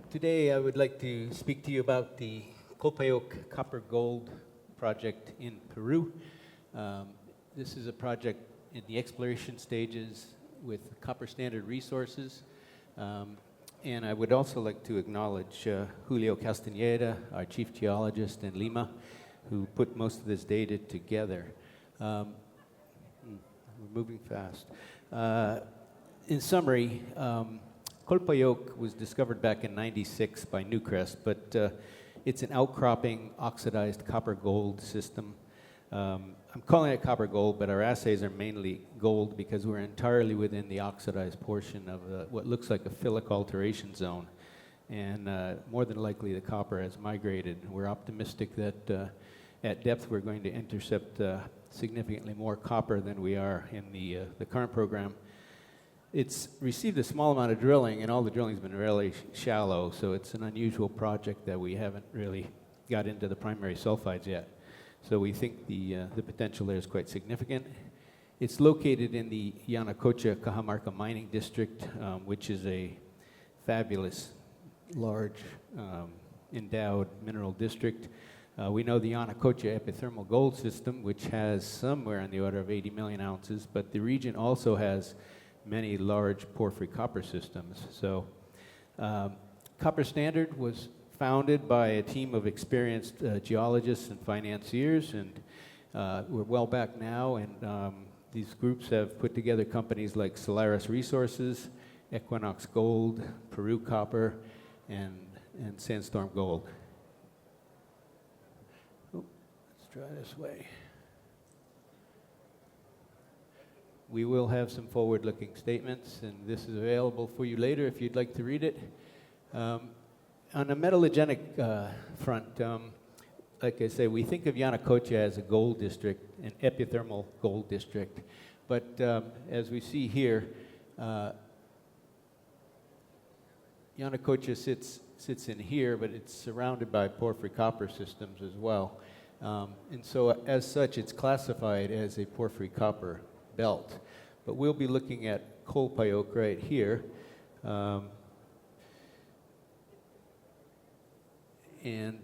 Today I would like to speak to you about the Colpayoc copper gold project in Peru. This is a project in the exploration stages with Copper Standard Resources. And I would also like to acknowledge Julio Castañeda, our chief geologist in Lima, who put most of this data together. We're moving fast. In summary, Colpayoc was discovered back in '96 by Newcrest, but it's an outcropping oxidized copper-gold system. I'm calling it copper-gold, but our assays are mainly gold because we're entirely within the oxidized portion of what looks like a phyllic alteration zone. And more than likely the copper has migrated. We're optimistic that at depth we're going to intercept significantly more copper than we are in the current program. It's received a small amount of drilling, and all the drilling's been really shallow, so it's an unusual project that we haven't really got into the primary sulfides yet. So we think the potential there is quite significant. It's located in the Yanacocha-Cajamarca mining district, which is a fabulous, large, endowed mineral district. We know the Yanacocha epithermal gold system, which has somewhere in the order of 80 million ounces, but the region also has many large porphyry copper systems. So Copper Standard was founded by a team of experienced geologists and financiers, and we're well back now, and these groups have put together companies like Solaris Resources, Equinox Gold, Peru Copper, and Sandstorm Gold. Oh, let's try this way. We will have some forward-looking statements, and this is available for you later if you'd like to read it. On a metallogenic front, like I say, we think of Yanacocha as a gold district, an epithermal gold district. But as we see here, Yanacocha sits in here, but it's surrounded by porphyry copper systems as well. And so as such, it's classified as a porphyry copper belt. But we'll be looking at Colpayoc right here. And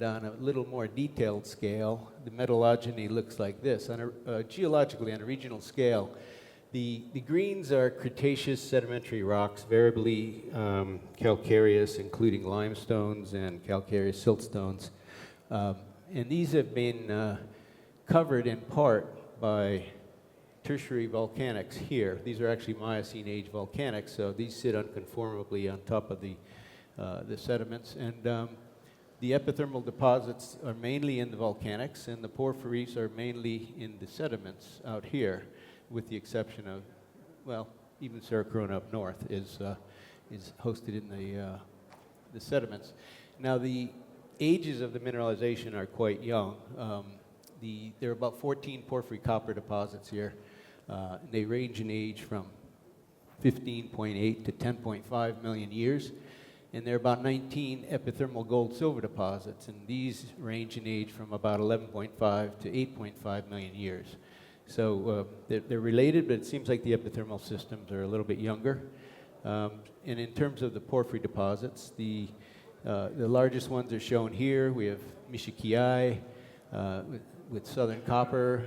on a little more detailed scale, the metallogeny looks like this. Geologically, on a regional scale, the greens are Cretaceous sedimentary rocks, variably calcareous, including limestones and calcareous siltstones. And these have been covered in part by tertiary volcanics here. These are actually Miocene age volcanics, so these sit unconformably on top of the sediments. And the epithermal deposits are mainly in the volcanics, and the porphyries are mainly in the sediments out here, with the exception of, well, even Cerro Corona up north is hosted in the sediments. Now, the ages of the mineralization are quite young. There are about 14 porphyry copper deposits here. They range in age from 15.8 to 10.5 million years. And there are about 19 epithermal gold-silver deposits, and these range in age from about 11.5 to 8.5 million years. So they're related, but it seems like the epithermal systems are a little bit younger. And in terms of the porphyry deposits, the largest ones are shown here. We have Michiquillay with Southern Copper,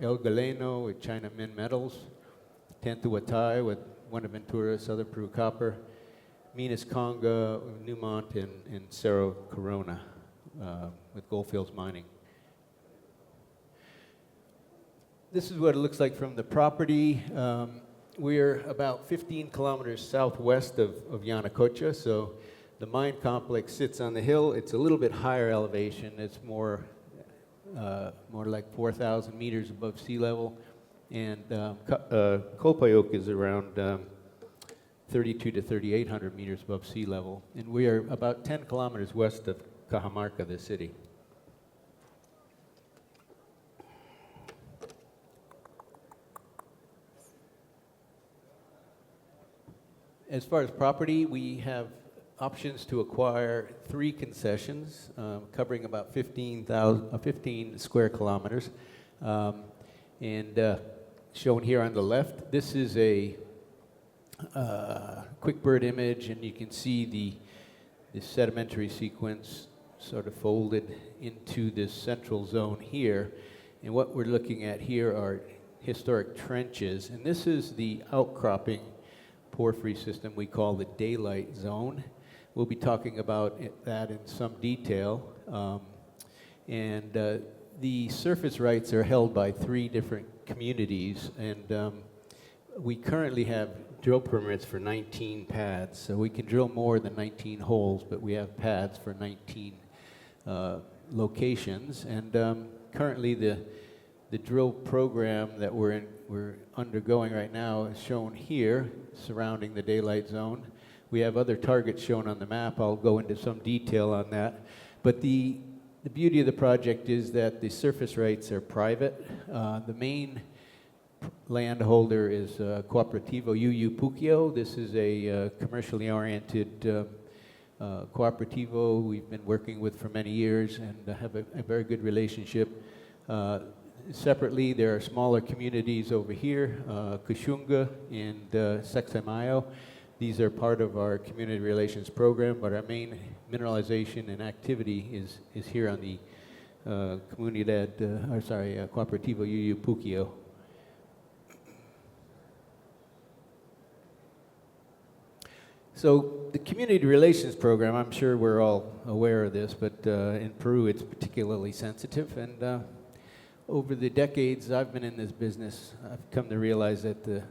El Galeno with China Min Metals, Tantuatay with Buenaventura, Southern Peru Copper, Minas Conga, Newmont, and Cerro Corona with Goldfields Mining. This is what it looks like from the property. We're about 15 kilometers southwest of Yanacocha, so the mine complex sits on the hill. It's a little bit higher elevation. It's more like 4,000 meters above sea level, and Colpayoc is around 32 to 3,800 meters above sea level, and we are about 10 kilometers west of Cajamarca, the city. As far as property, we have options to acquire 3 concessions covering about 15 square kilometers. And shown here on the left, this is a quick bird image, and you can see this sedimentary sequence sort of folded into this central zone here. And what we're looking at here are historic trenches. And this is the outcropping porphyry system we call the daylight zone. We'll be talking about that in some detail. The surface rights are held by 3 different communities, and we currently have drill permits for 19 pads, so we can drill more than 19 holes, but we have pads for 19 locations. And currently the drill program that we're undergoing right now is shown here, surrounding the daylight zone. We have other targets shown on the map. I'll go into some detail on that. But the beauty of the project is that the surface rights are private. The main landholder is Cooperativo Yuyu. This is a commercially oriented cooperativo we've been working with for many years and have a very good relationship. Separately, there are smaller communities over here, Kushunga and Sexamayo. These are part of our community relations program, but our main mineralization and activity is here on the Cooperativo Yuyu. So the community relations program, I'm sure we're all aware of this, but in Peru it's particularly sensitive. And over the decades I've been in this business, I've come to realize that the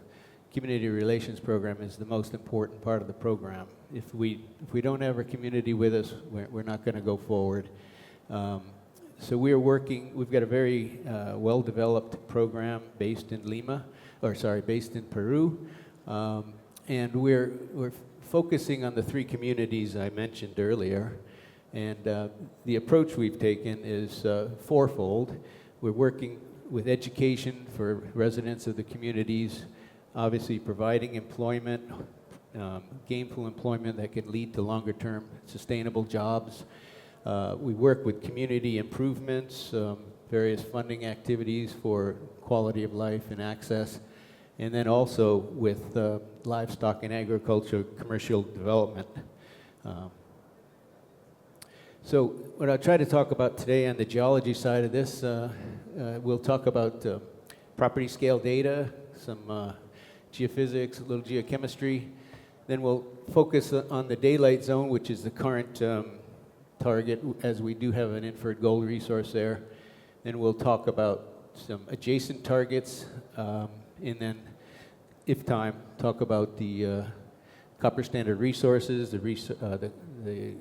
community relations program is the most important part of the program. If we don't have our community with us, we're not going to go forward. So we've got a very well-developed program based in based in Peru. And we're focusing on the 3 communities I mentioned earlier. And the approach we've taken is fourfold. We're working with education for residents of the communities, obviously providing employment, gainful employment that can lead to longer-term sustainable jobs. We work with community improvements, various funding activities for quality of life and access, and then also with livestock and agriculture commercial development. So what I'll try to talk about today on the geology side of this, we'll talk about property scale data, some geophysics, a little geochemistry. Then we'll focus on the daylight zone, which is the current target, as we do have an inferred gold resource there. Then we'll talk about some adjacent targets, and then, if time, talk about the copper standard resources, the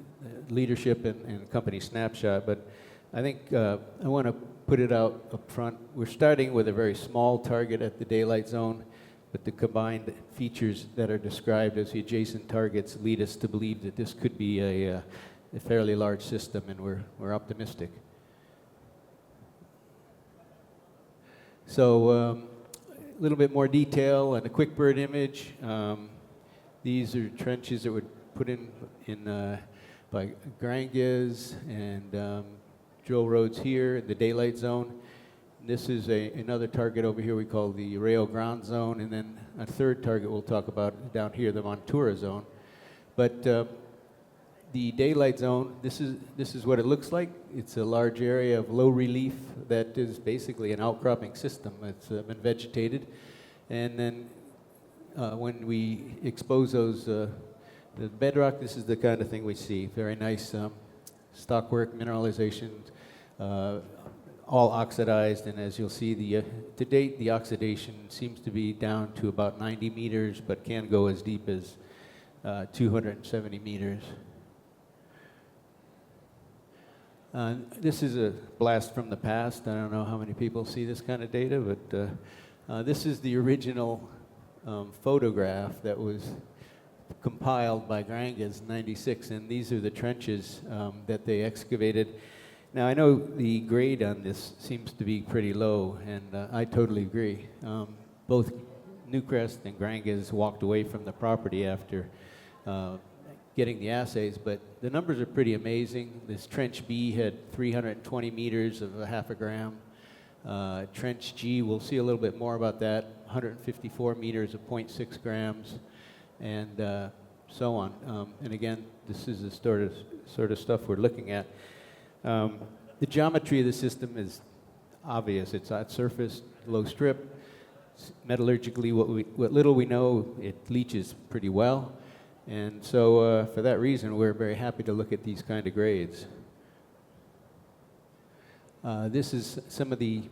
leadership and company snapshot. But I think I want to put it out up front. We're starting with a very small target at the daylight zone, but the combined features that are described as the adjacent targets lead us to believe that this could be a fairly large system, and we're optimistic. So a little bit more detail and a quick bird image. These are trenches that were put in by Garangas, and drill roads here in the daylight zone. This is another target over here we call the Rio Grande zone, and then a third target we'll talk about down here, the Montura zone. But the daylight zone, this is what it looks like. It's a large area of low relief that is basically an outcropping system. It's been vegetated, and then when we expose those the bedrock, this is the kind of thing we see. Very nice stockwork mineralization, all oxidized, and as you'll see, to date the oxidation seems to be down to about 90 meters, but can go as deep as 270 meters. This is a blast from the past. I don't know how many people see this kind of data, but this is the original photograph that was compiled by Garangas in '96, and these are the trenches that they excavated. Now, I know the grade on this seems to be pretty low, and I totally agree. Both Newcrest and Garangas walked away from the property after getting the assays, but the numbers are pretty amazing. This Trench B had 320 meters of a half a gram. Trench G, we'll see a little bit more about that, 154 meters of 0.6 grams. And so on. And again, this is the sort of stuff we're looking at. The geometry of the system is obvious. It's at surface, low strip. Metallurgically, what little we know, it leaches pretty well. And so for that reason, we're very happy to look at these kind of grades. This is some of the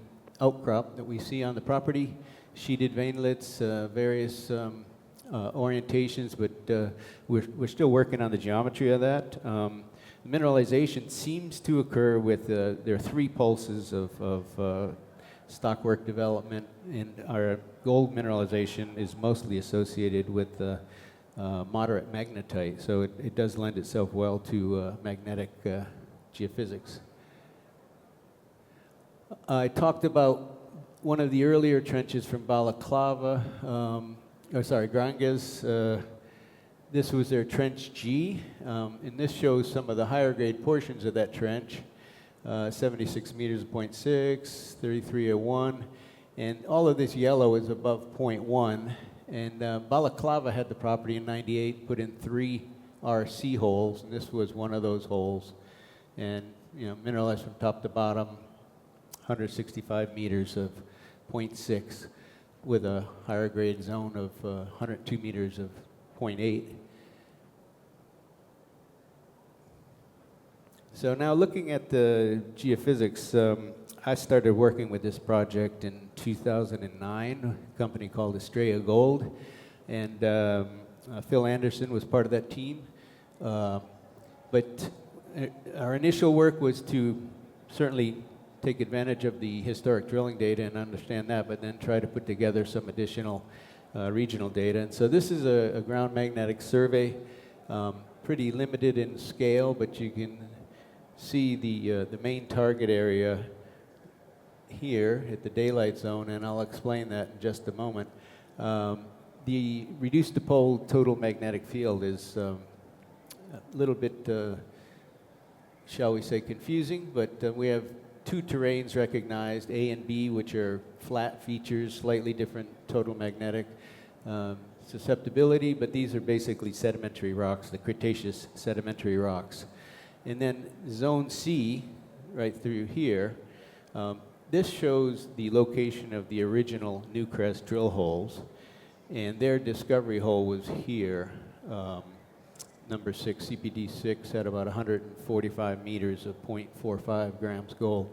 outcrop that we see on the property. Sheeted veinlets, various orientations, but we're still working on the geometry of that. Mineralization seems to occur with, there are 3 pulses of stockwork development, and our gold mineralization is mostly associated with moderate magnetite, so it does lend itself well to magnetic geophysics. I talked about one of the earlier trenches from Balaclava, Granges. This was their trench G, and this shows some of the higher grade portions of that trench, 76 meters of 0.6, 33 at 1, and all of this yellow is above 0.1, and Balaclava had the property in 98, put in 3 RC holes, and this was one of those holes, and mineralized from top to bottom, 165 meters of 0.6 with a higher grade zone of 102 meters of 0.8. So now looking at the geophysics, I started working with this project in 2009, a company called Estrella Gold, and Phil Anderson was part of that team. But our initial work was to certainly take advantage of the historic drilling data and understand that, but then try to put together some additional regional data. And so this is a ground magnetic survey, pretty limited in scale, but you can see the main target area here at the daylight zone, and I'll explain that in just a moment. The reduced dipole total magnetic field is a little bit, shall we say, confusing, but we have 2 terrains recognized, A and B, which are flat features, slightly different total magnetic susceptibility, but these are basically sedimentary rocks, the Cretaceous sedimentary rocks. And then zone C, right through here, this shows the location of the original Newcrest drill holes, and their discovery hole was here, number 6, CPD 6, at about 145 meters of 0.45 grams gold,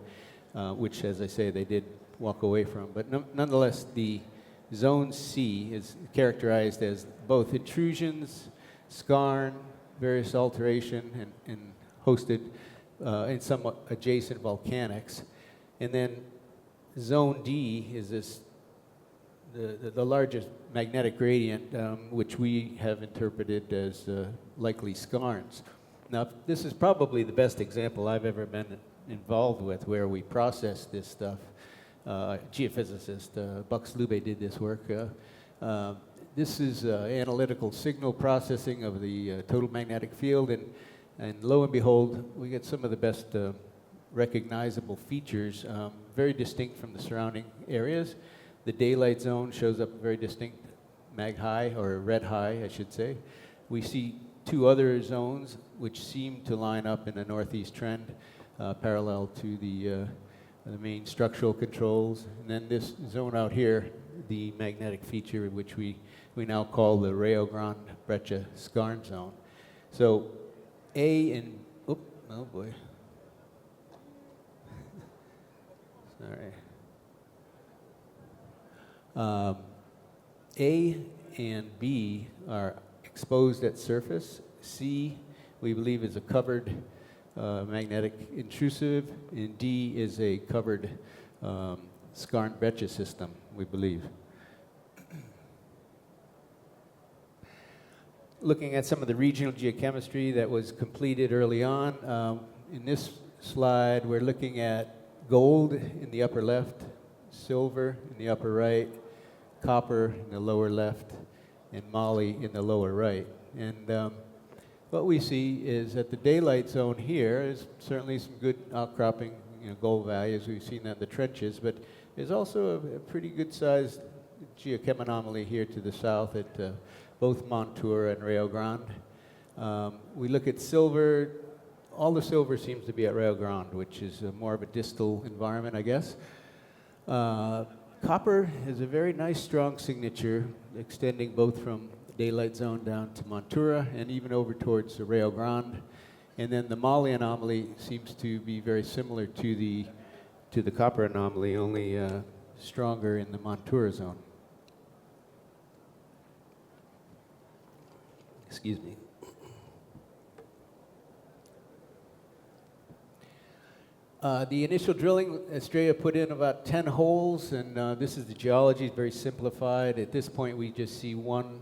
which, as I say, they did walk away from. But nonetheless, the zone C is characterized as both intrusions, skarn, various alteration, and hosted in somewhat adjacent volcanics. And then zone D is this the largest magnetic gradient, which we have interpreted as likely skarns. Now, this is probably the best example I've ever been involved with where we process this stuff. Geophysicist Buck Slube did this work. This is analytical signal processing of the total magnetic field, and lo and behold, we get some of the best recognizable features, very distinct from the surrounding areas. The daylight zone shows up very distinct mag high, or red high, I should say. We see 2 other zones which seem to line up in a northeast trend, parallel to the main structural controls. And then this zone out here, the magnetic feature, which we now call the Rio Grande Brecha skarn zone. So A and, oh boy. Sorry. A and B are exposed at surface. C, we believe, is a covered magnetic intrusive, and D is a covered skarn breccia system, we believe. Looking at some of the regional geochemistry that was completed early on, in this slide we're looking at gold in the upper left, silver in the upper right, copper in the lower left, and moly in the lower right. And what we see is that the daylight zone here is certainly some good outcropping, gold values. We've seen that in the trenches, but there's also a pretty good sized geochem anomaly here to the south at both Montura and Rio Grande. We look at silver. All the silver seems to be at Rio Grande, which is more of a distal environment, I guess. Copper is a very nice, strong signature, extending both from the daylight zone down to Montura and even over towards the Rio Grande. And then the Mali anomaly seems to be very similar to the copper anomaly, only stronger in the Montura zone. Excuse me. The initial drilling, Estrella put in about 10 holes, and this is the geology, very simplified. At this point, we just see one.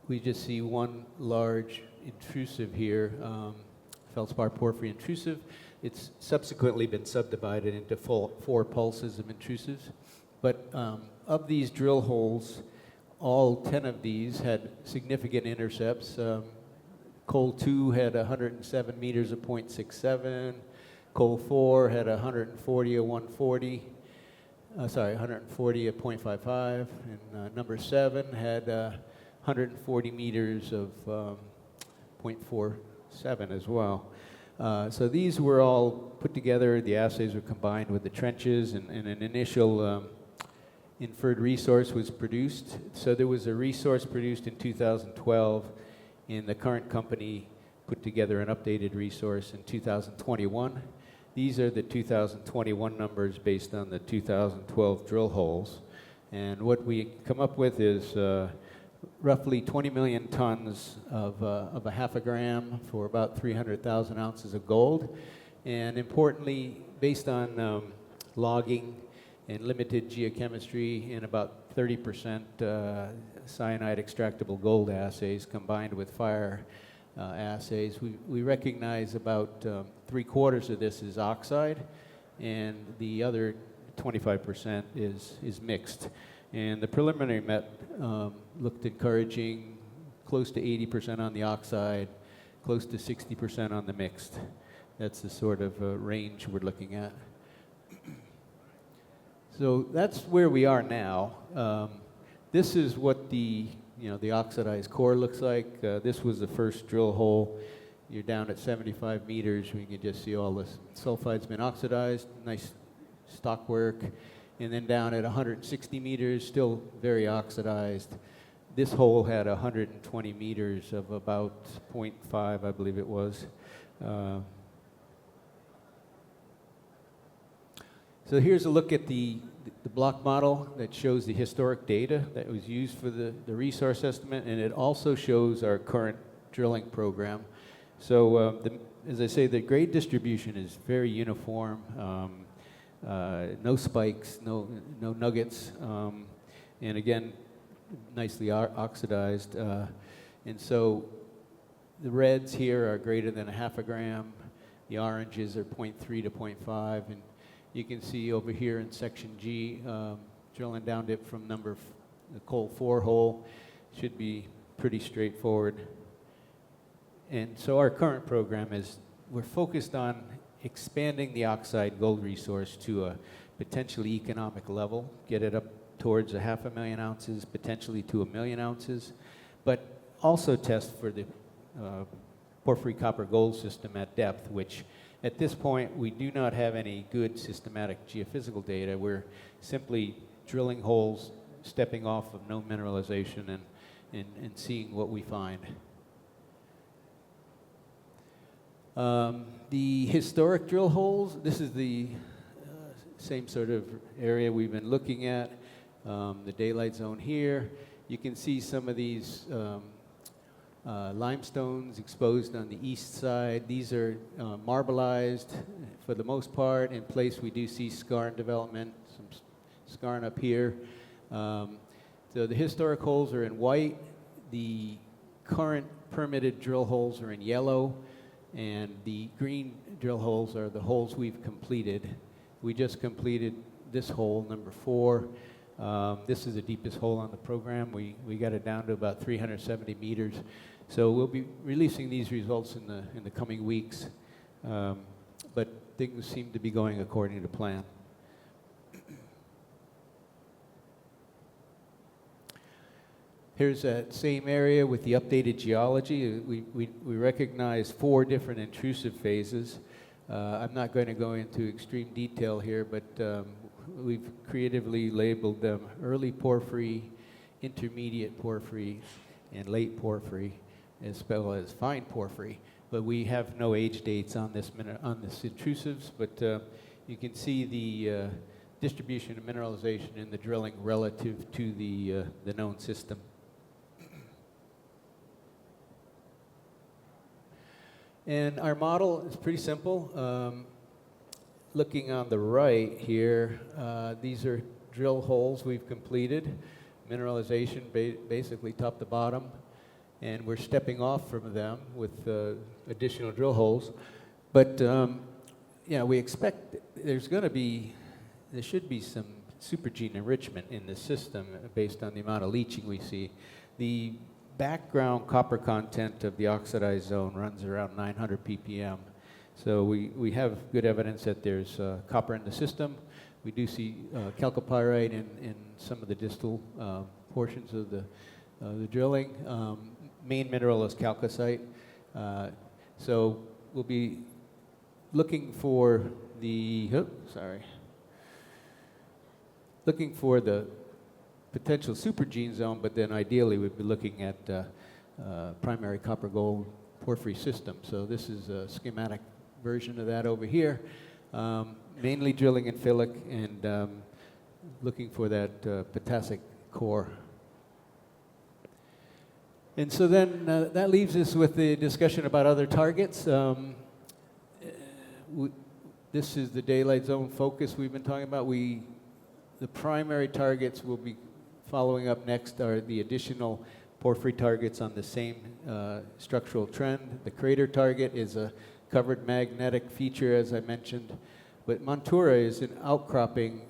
We just see one large intrusive here, feldspar porphyry intrusive. It's subsequently been subdivided into four pulses of intrusives. But of these drill holes, all 10 of these had significant intercepts. Coal 2 had 107 meters of 0.67. Coal 4 had 140 of 140. 140 of 0.55. And number 7 had 140 meters of 0.47 as well. So these were all put together. The assays were combined with the trenches, and an initial inferred resource was produced. So there was a resource produced in 2012, and the current company put together an updated resource in 2021. These are the 2021 numbers based on the 2012 drill holes. And what we come up with is roughly 20 million tons of a half a gram for about 300,000 ounces of gold. And importantly, based on logging and limited geochemistry and about 30% cyanide extractable gold assays combined with fire assays, we recognize about 3/4 of this is oxide, and the other 25% is mixed. And the preliminary met looked encouraging, close to 80% on the oxide, close to 60% on the mixed. That's the sort of range we're looking at. So that's where we are now. This is what the oxidized core looks like. This was the first drill hole. You're down at 75 meters. We can just see all the sulfide's been oxidized. Nice stockwork. And then down at 160 meters, still very oxidized. This hole had 120 meters of about 0.5, I believe it was. So here's a look at the block model that shows the historic data that was used for the resource estimate, and it also shows our current drilling program. So as I say, the grade distribution is very uniform. No spikes, no nuggets, and again, nicely oxidized. And so the reds here are greater than a half a gram. The oranges are 0.3 to 0.5, and you can see over here in section G, drilling down dip from the coal 4 hole should be pretty straightforward. And so our current program is, we're focused on expanding the oxide gold resource to a potentially economic level, get it up towards 500,000 ounces, potentially to 1 million ounces, but also test for the porphyry copper gold system at depth, which at this point we do not have any good systematic geophysical data. We're simply drilling holes, stepping off of no mineralization, and seeing what we find. The historic drill holes, this is the same sort of area we've been looking at. The daylight zone here. You can see some of these limestones exposed on the east side. These are marbleized for the most part. In place we do see skarn development, some skarn up here. So the historic holes are in white. The current permitted drill holes are in yellow. And the green drill holes are the holes we've completed. We just completed this hole, number 4. This is the deepest hole on the program. We got it down to about 370 meters. So we'll be releasing these results in the coming weeks. but things seem to be going according to plan. Here's that same area with the updated geology. We recognize 4 different intrusive phases. I'm not going to go into extreme detail here, but we've creatively labeled them early porphyry, intermediate porphyry, and late porphyry, as well as fine porphyry. But we have no age dates on this intrusives, but you can see the distribution of mineralization in the drilling relative to the known system. And our model is pretty simple. Looking on the right here, these are drill holes we've completed, mineralization basically top to bottom, and we're stepping off from them with additional drill holes. But yeah, we expect there should be some supergene enrichment in the system based on the amount of leaching we see. The background copper content of the oxidized zone runs around 900 ppm. So we have good evidence that there's copper in the system. We do see chalcopyrite in some of the distal portions of the drilling. Main mineral is chalcocite. So we'll be looking for the potential supergene zone, but then ideally we'd be looking at primary copper gold porphyry system. So this is a schematic version of that over here. Mainly drilling in phyllic and looking for that potassic core. And so then that leaves us with the discussion about other targets. This is the daylight zone focus we've been talking about. The primary targets we'll be following up next are the additional porphyry targets on the same structural trend. The crater target is a covered magnetic feature, as I mentioned, but Montura is an outcropping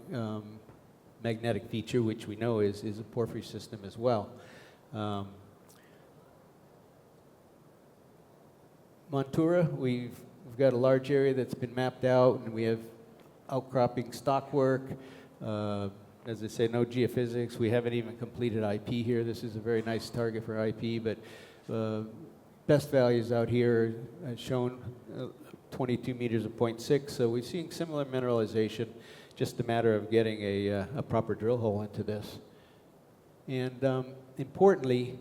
magnetic feature, which we know is a porphyry system as well. Montura, we've got a large area that's been mapped out, and we have outcropping stockwork. As I say, no geophysics. We haven't even completed IP here. This is a very nice target for IP, but best values out here shown 22 meters of 0.6. So we're seeing similar mineralization, just a matter of getting a proper drill hole into this. And importantly,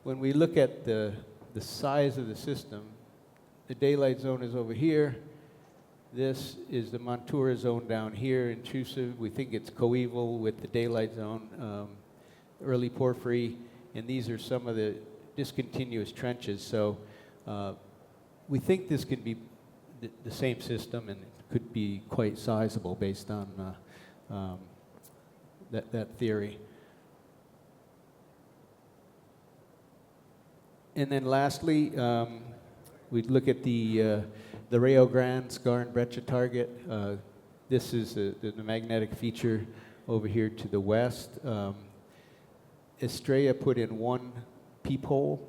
when we look at the size of the system, the daylight zone is over here. This is the Montura zone down here, intrusive. We think it's coeval with the daylight zone, early porphyry, and these are some of the discontinuous trenches. So we think this could be the same system and could be quite sizable based on that theory. And then lastly, we'd look at the Rio Grande scar and breccia target. This is the magnetic feature over here to the west. Estrella put in one peephole,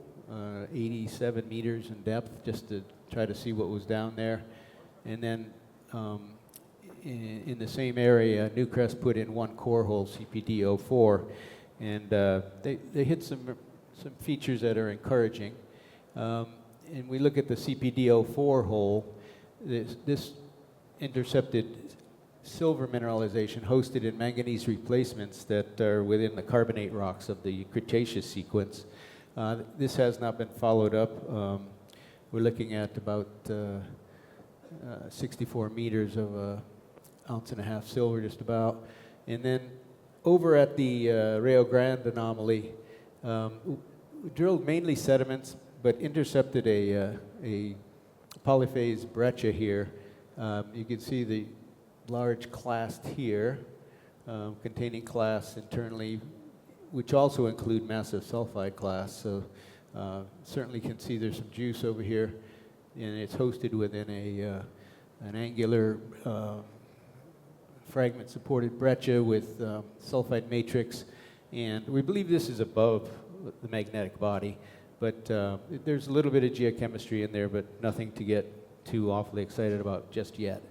87 meters in depth, just to try to see what was down there. And then in the same area, Newcrest put in one core hole, CPD-04, and they hit some features that are encouraging. And we look at the CPD-04 hole, this intercepted silver mineralization hosted in manganese replacements that are within the carbonate rocks of the Cretaceous sequence. This has not been followed up. We're looking at about 64 meters of 1.5 ounces silver, just about. And then over at the Rio Grande anomaly, we drilled mainly sediments, but intercepted a polyphase breccia here. You can see the large clast here, containing clasts internally, which also include massive sulfide clasts. So certainly can see there's some juice over here, and it's hosted within an angular fragment-supported breccia with sulfide matrix, and we believe this is above the magnetic body. But there's a little bit of geochemistry in there, but nothing to get too awfully excited about just yet.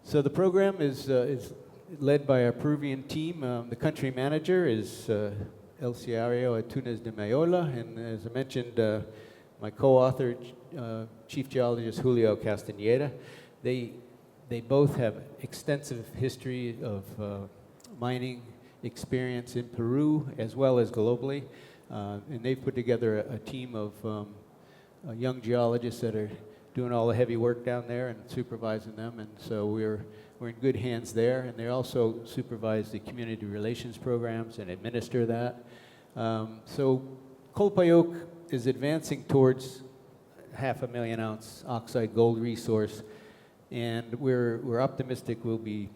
So the program is led by our Peruvian team. The country manager is Elciario Atunes de Mayola, and as I mentioned, my co-author, Chief Geologist Julio Castañeda. They both have extensive history of mining experience in Peru as well as globally, and they've put together a team of young geologists that are doing all the heavy work down there and supervising them, and so we're in good hands there. And they also supervise the community relations programs and administer that. So Colpayoc is advancing towards 500,000 ounce oxide gold resource, and we're optimistic we'll be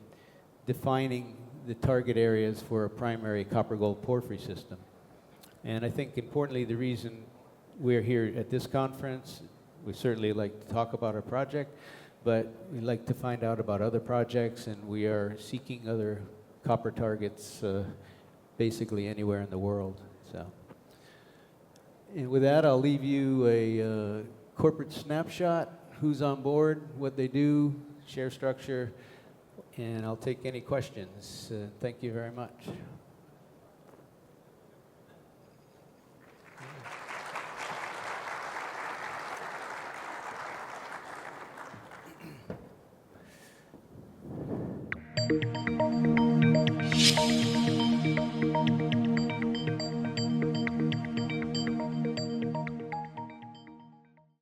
defining the target areas for a primary copper gold porphyry system. And I think importantly, the reason we're here at this conference, we certainly like to talk about our project, but we like to find out about other projects, and we are seeking other copper targets basically anywhere in the world. So, and with that, I'll leave you a corporate snapshot, who's on board, what they do, share structure, and I'll take any questions. Thank you very much.